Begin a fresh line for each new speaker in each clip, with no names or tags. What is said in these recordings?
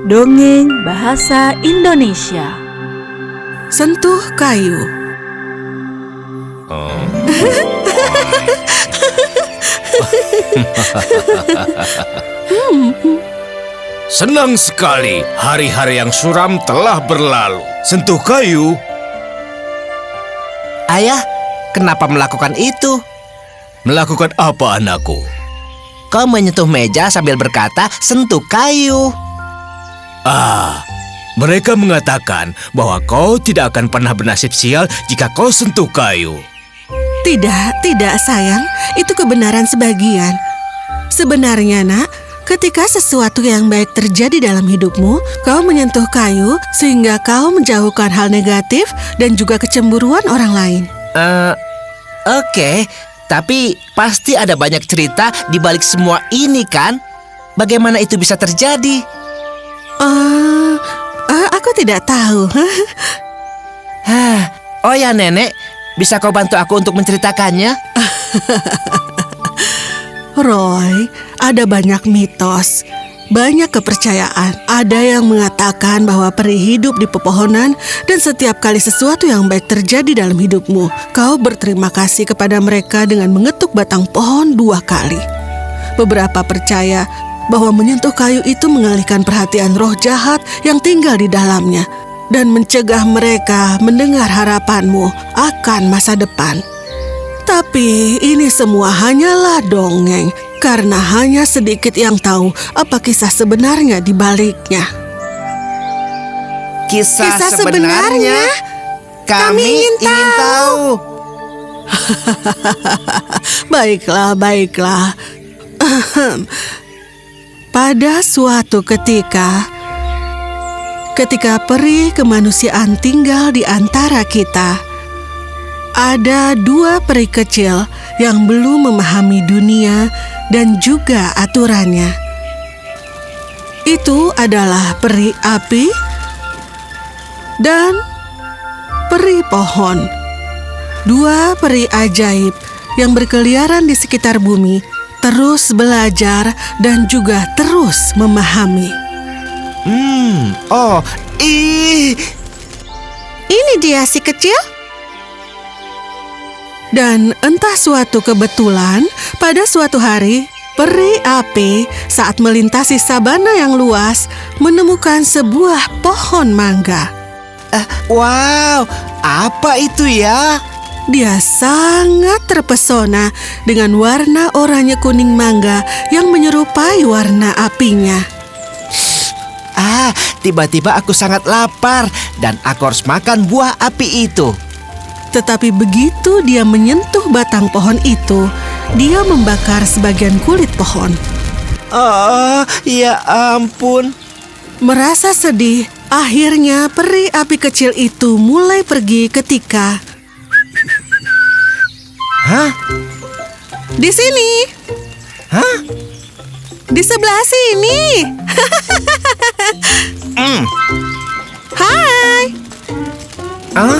Dongeng Bahasa Indonesia.
Sentuh kayu.
Senang sekali, hari-hari yang suram telah berlalu. Sentuh kayu.
Ayah, kenapa melakukan itu?
Melakukan apa, anakku?
Kau menyentuh meja sambil berkata, sentuh kayu.
Mereka mengatakan bahwa kau tidak akan pernah bernasib sial jika kau sentuh kayu.
Tidak sayang, itu kebenaran sebagian. Sebenarnya nak, ketika sesuatu yang baik terjadi dalam hidupmu, kau menyentuh kayu sehingga kau menjauhkan hal negatif dan juga kecemburuan orang lain.
Oke, tapi pasti ada banyak cerita di balik semua ini kan? Bagaimana itu bisa terjadi?
Aku tidak tahu.
Oh ya nenek, bisa kau bantu aku untuk menceritakannya?
Roy, ada banyak mitos, banyak kepercayaan. Ada yang mengatakan bahwa peri hidup di pepohonan dan setiap kali sesuatu yang baik terjadi dalam hidupmu, kau berterima kasih kepada mereka dengan mengetuk batang pohon 2 kali. Beberapa percaya bahwa menyentuh kayu itu mengalihkan perhatian roh jahat yang tinggal di dalamnya dan mencegah mereka mendengar harapanmu akan masa depan. Tapi ini semua hanyalah dongeng, karena hanya sedikit yang tahu apa kisah sebenarnya di baliknya.
Kisah sebenarnya? Kami ingin tahu.
Baiklah. Pada suatu ketika peri kemanusiaan tinggal di antara kita, ada 2 peri kecil yang belum memahami dunia dan juga aturannya. Itu adalah peri api dan peri pohon. 2 peri ajaib yang berkeliaran di sekitar bumi, terus belajar dan juga terus memahami. Ini dia si kecil. Dan entah suatu kebetulan, pada suatu hari, peri api saat melintasi sabana yang luas menemukan sebuah pohon mangga.
Wow, apa itu ya?
Dia sangat terpesona dengan warna oranye kuning mangga yang menyerupai warna apinya.
Tiba-tiba aku sangat lapar dan aku harus makan buah api itu.
Tetapi begitu dia menyentuh batang pohon itu, dia membakar sebagian kulit pohon.
Ya ampun.
Merasa sedih, akhirnya peri api kecil itu mulai pergi ketika... Di sini. Di sebelah sini. Hai. Oh,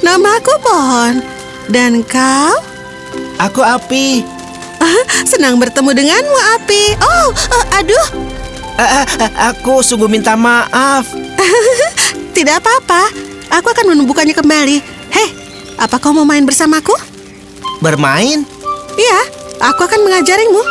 namaku Pohon. Dan kau?
Aku Api.
Senang bertemu denganmu, Api. Aduh.
Aku sungguh minta maaf.
Tidak apa-apa. Aku akan menumbuhkannya kembali. Hei, apa kau mau main bersamaku?
Bermain?
Iya, aku akan mengajarimu.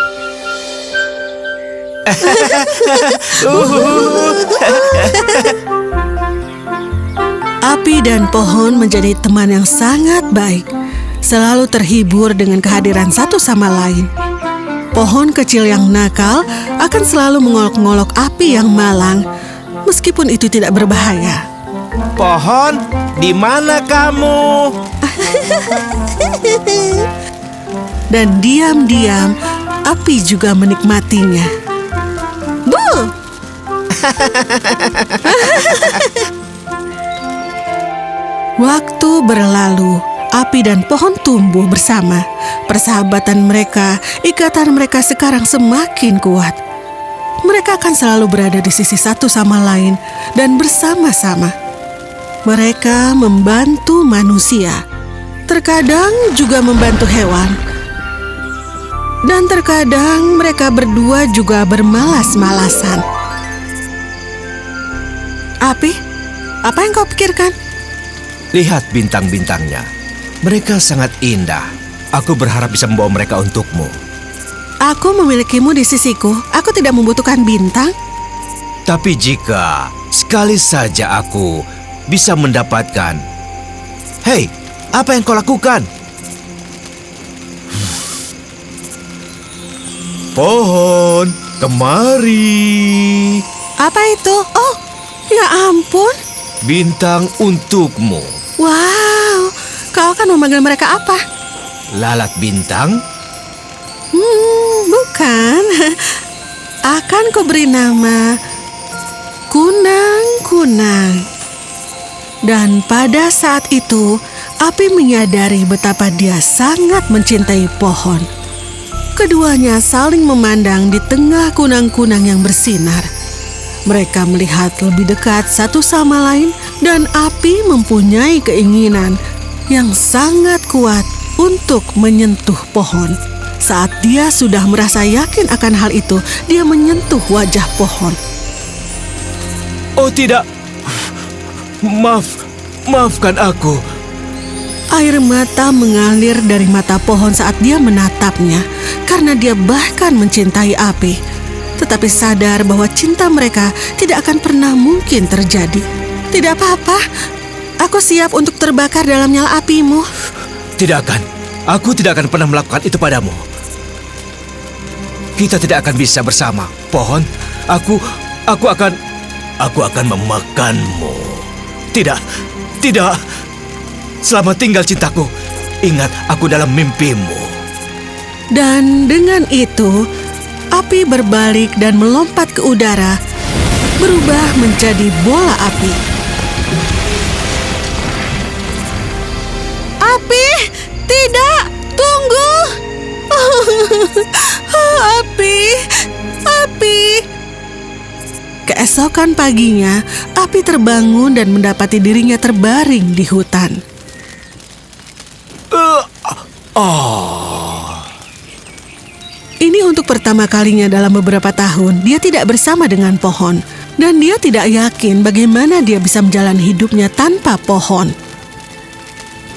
Api dan pohon menjadi teman yang sangat baik, selalu terhibur dengan kehadiran satu sama lain. Pohon kecil yang nakal akan selalu mengolok-ngolok api yang malang, meskipun itu tidak berbahaya.
Pohon, di mana kamu?
Dan diam-diam, api juga menikmatinya. Waktu berlalu, api dan pohon tumbuh bersama. Persahabatan mereka, ikatan mereka sekarang semakin kuat. Mereka akan selalu berada di sisi satu sama lain dan bersama-sama. Mereka membantu manusia, terkadang juga membantu hewan. Dan terkadang mereka berdua juga bermalas-malasan. Api, apa yang kau pikirkan?
Lihat bintang-bintangnya. Mereka sangat indah. Aku berharap bisa membawa mereka untukmu.
Aku memilikimu di sisiku. Aku tidak membutuhkan bintang.
Tapi jika sekali saja aku bisa mendapatkan... Hei, apa yang kau lakukan? Pohon, kemari.
Apa itu? Oh, ya ampun.
Bintang untukmu.
Wow, kau akan memanggil mereka apa?
Lalat bintang?
Bukan. Akan kuberi nama Kunang-Kunang. Dan pada saat itu, Api menyadari betapa dia sangat mencintai pohon. Keduanya saling memandang di tengah kunang-kunang yang bersinar. Mereka melihat lebih dekat satu sama lain dan Api mempunyai keinginan yang sangat kuat untuk menyentuh pohon. Saat dia sudah merasa yakin akan hal itu, dia menyentuh wajah pohon.
Oh tidak. Maafkan aku.
Air mata mengalir dari mata pohon saat dia menatapnya, karena dia bahkan mencintai Api. Tetapi sadar bahwa cinta mereka tidak akan pernah mungkin terjadi. Tidak apa-apa, aku siap untuk terbakar dalam nyala apimu.
Tidak akan. Aku tidak akan pernah melakukan itu padamu. Kita tidak akan bisa bersama. Pohon, aku akan memakanmu. Tidak. Selamat tinggal cintaku. Ingat, aku dalam mimpimu.
Dan dengan itu, Api berbalik dan melompat ke udara, berubah menjadi bola api. Api, tidak, tunggu. Api. Keesokan paginya, Api terbangun dan mendapati dirinya terbaring di hutan. Ini untuk pertama kalinya dalam beberapa tahun dia tidak bersama dengan pohon. Dan dia tidak yakin bagaimana dia bisa menjalani hidupnya tanpa pohon.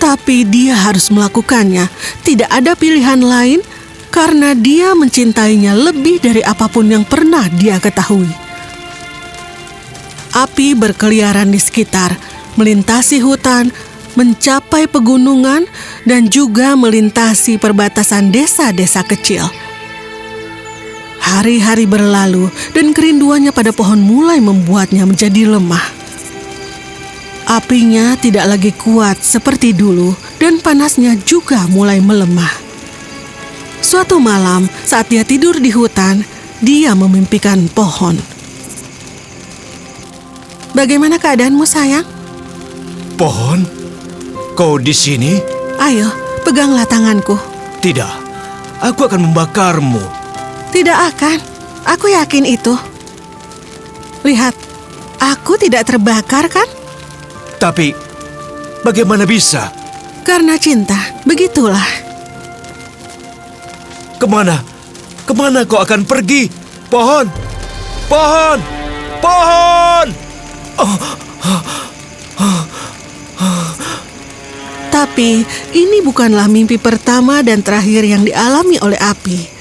Tapi dia harus melakukannya. Tidak ada pilihan lain karena dia mencintainya lebih dari apapun yang pernah dia ketahui. Api berkeliaran di sekitar, melintasi hutan, mencapai pegunungan, dan juga melintasi perbatasan desa-desa kecil. Hari-hari berlalu dan kerinduannya pada pohon mulai membuatnya menjadi lemah. Apinya tidak lagi kuat seperti dulu dan panasnya juga mulai melemah. Suatu malam saat dia tidur di hutan, dia memimpikan pohon. Bagaimana keadaanmu, sayang?
Pohon, kau di sini?
Ayo, peganglah tanganku.
Tidak, aku akan membakarmu.
Tidak akan. Aku yakin itu. Lihat, aku tidak terbakar kan?
Tapi, bagaimana bisa?
Karena cinta, begitulah.
Kemana? Kemana kau akan pergi? Pohon! Pohon! Pohon!
Tapi, ini bukanlah mimpi pertama dan terakhir yang dialami oleh Api.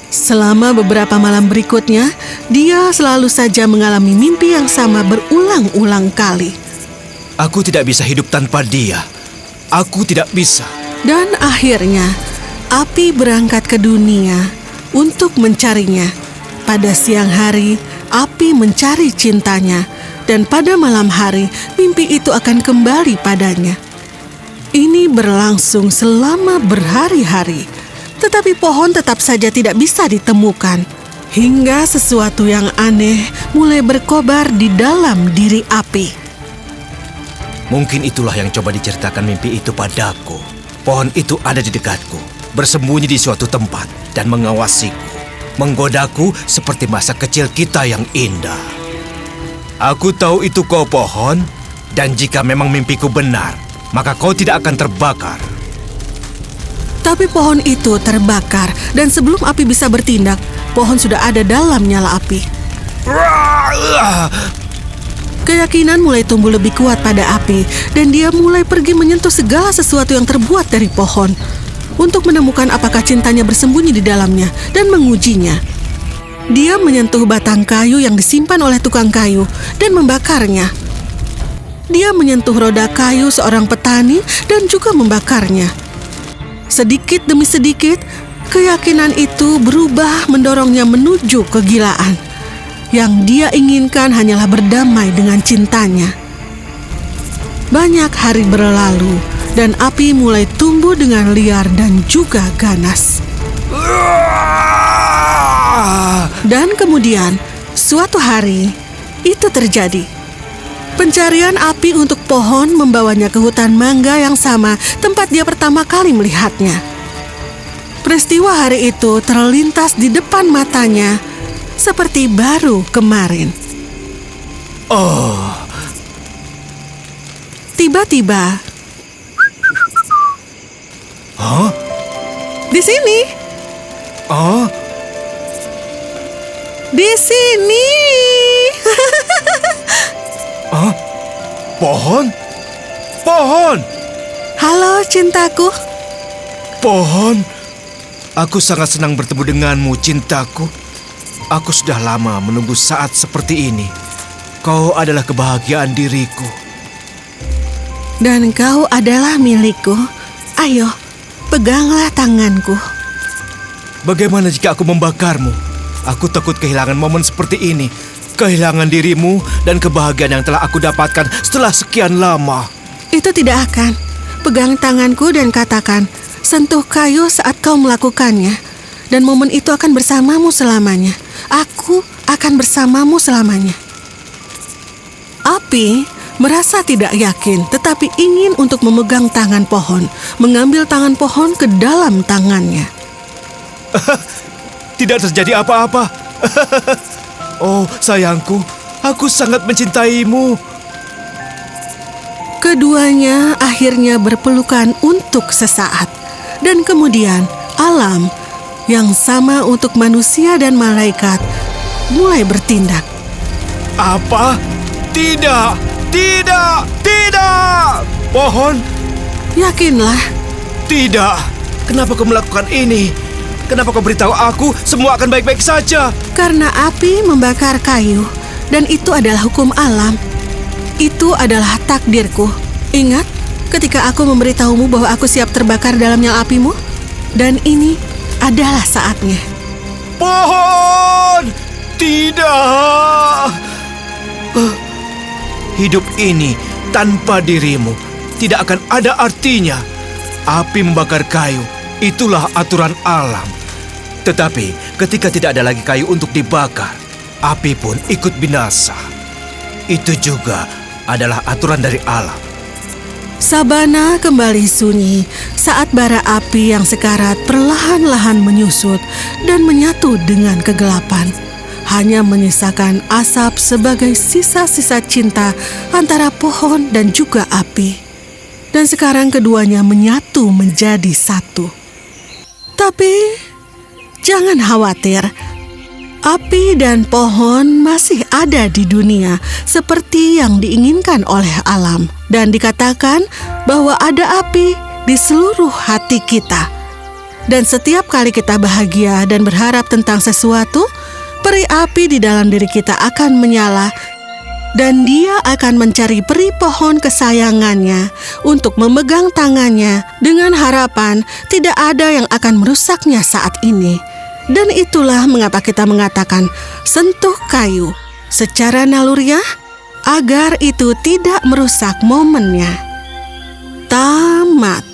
Selama beberapa malam berikutnya, dia selalu saja mengalami mimpi yang sama berulang-ulang kali.
Aku tidak bisa hidup tanpa dia. Aku tidak bisa.
Dan akhirnya, Api berangkat ke dunia untuk mencarinya. Pada siang hari, Api mencari cintanya, dan pada malam hari, mimpi itu akan kembali padanya. Ini berlangsung selama berhari-hari. Tetapi pohon tetap saja tidak bisa ditemukan. Hingga sesuatu yang aneh mulai berkobar di dalam diri Api.
Mungkin itulah yang coba diceritakan mimpi itu padaku. Pohon itu ada di dekatku, bersembunyi di suatu tempat dan mengawasiku, menggodaku seperti masa kecil kita yang indah. Aku tahu itu kau pohon, dan jika memang mimpiku benar, maka kau tidak akan terbakar.
Tapi pohon itu terbakar, dan sebelum api bisa bertindak, pohon sudah ada dalam nyala api. Keyakinan mulai tumbuh lebih kuat pada api, dan dia mulai pergi menyentuh segala sesuatu yang terbuat dari pohon untuk menemukan apakah cintanya bersembunyi di dalamnya dan mengujinya. Dia menyentuh batang kayu yang disimpan oleh tukang kayu dan membakarnya. Dia menyentuh roda kayu seorang petani dan juga membakarnya. Sedikit demi sedikit, keyakinan itu berubah mendorongnya menuju kegilaan. Yang dia inginkan hanyalah berdamai dengan cintanya. Banyak hari berlalu, dan api mulai tumbuh dengan liar dan juga ganas. Dan kemudian, suatu hari, itu terjadi. Pencarian api untuk pohon membawanya ke hutan mangga yang sama tempat dia pertama kali melihatnya. Peristiwa hari itu terlintas di depan matanya seperti baru kemarin. Tiba-tiba, di sini. Di sini.
Pohon? Pohon!
Halo, cintaku.
Pohon, aku sangat senang bertemu denganmu, cintaku. Aku sudah lama menunggu saat seperti ini. Kau adalah kebahagiaan diriku.
Dan kau adalah milikku. Ayo, peganglah tanganku.
Bagaimana jika aku membakarmu? Aku takut kehilangan momen seperti ini. Kehilangan dirimu dan kebahagiaan yang telah aku dapatkan setelah sekian lama.
Itu tidak akan. Pegang tanganku dan katakan, sentuh kayu saat kau melakukannya. Dan momen itu akan bersamamu selamanya. Aku akan bersamamu selamanya. Api merasa tidak yakin, tetapi ingin untuk memegang tangan pohon, mengambil tangan pohon ke dalam tangannya.
Tidak terjadi apa-apa. Oh, sayangku, aku sangat mencintaimu.
Keduanya akhirnya berpelukan untuk sesaat. Dan kemudian alam yang sama untuk manusia dan malaikat mulai bertindak.
Apa? Tidak! Tidak! Tidak! Pohon?
Yakinlah.
Tidak! Kenapa kau melakukan ini? Kenapa kau beritahu aku semua akan baik-baik saja?
Karena api membakar kayu, dan itu adalah hukum alam. Itu adalah takdirku. Ingat ketika aku memberitahumu bahwa aku siap terbakar dalam nyala apimu? Dan ini adalah saatnya.
Pohon! Tidak! Hidup ini tanpa dirimu tidak akan ada artinya. Api membakar kayu, itulah aturan alam. Tetapi ketika tidak ada lagi kayu untuk dibakar, api pun ikut binasa. Itu juga adalah aturan dari alam.
Sabana kembali sunyi saat bara api yang sekarat perlahan-lahan menyusut dan menyatu dengan kegelapan. Hanya menyisakan asap sebagai sisa-sisa cinta antara pohon dan juga api. Dan sekarang keduanya menyatu menjadi satu. Tapi jangan khawatir, api dan pohon masih ada di dunia seperti yang diinginkan oleh alam. Dan dikatakan bahwa ada api di seluruh hati kita. Dan setiap kali kita bahagia dan berharap tentang sesuatu, peri api di dalam diri kita akan menyala. Dan dia akan mencari peri pohon kesayangannya untuk memegang tangannya dengan harapan tidak ada yang akan merusaknya saat ini. Dan itulah mengapa kita mengatakan sentuh kayu secara naluriah agar itu tidak merusak momennya. Tamat.